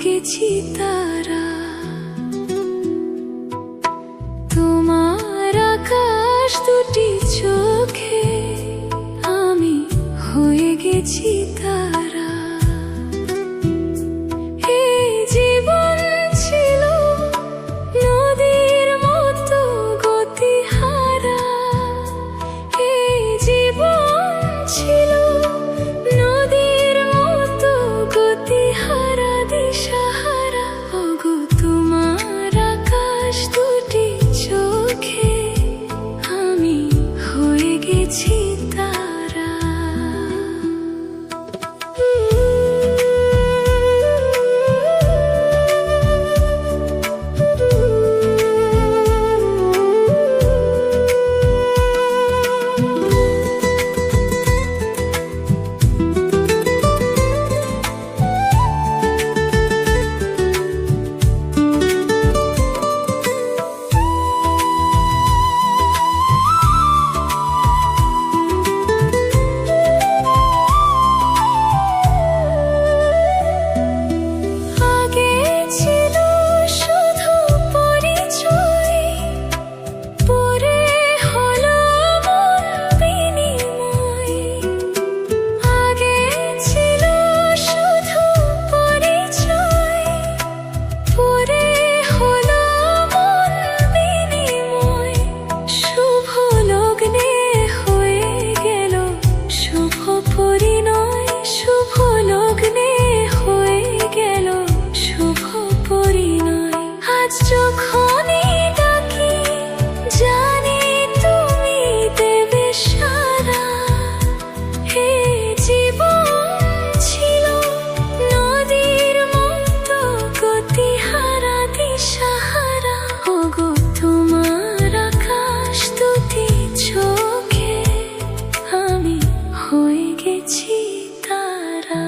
গেছি তারা। তোমার আকাশ দুটি চোখে আমি হয়ে গেছি তারা। এই জীবন ছিল নদীর মতো গতিহারা। এই জীবন ছিল নদীর মতো গতিহারা, দিশাহারা। ওগো তোমার আকাশ দুটি চোখে আমি হয়ে গেছি তারা। যখনই ডাকি জানি তুমি দেবে সাড়া। হে জীবন ছিল নদীর মতো গতিহারা, দিশাহারা। ওগো তোমার আকাশ দুটি চোখে আমি হয়ে গেছি তারা।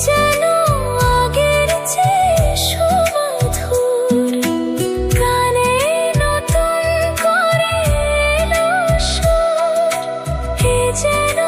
যেন আগের চেয়ে সুমধুর গানে নতুন করে এলো সুর। যেন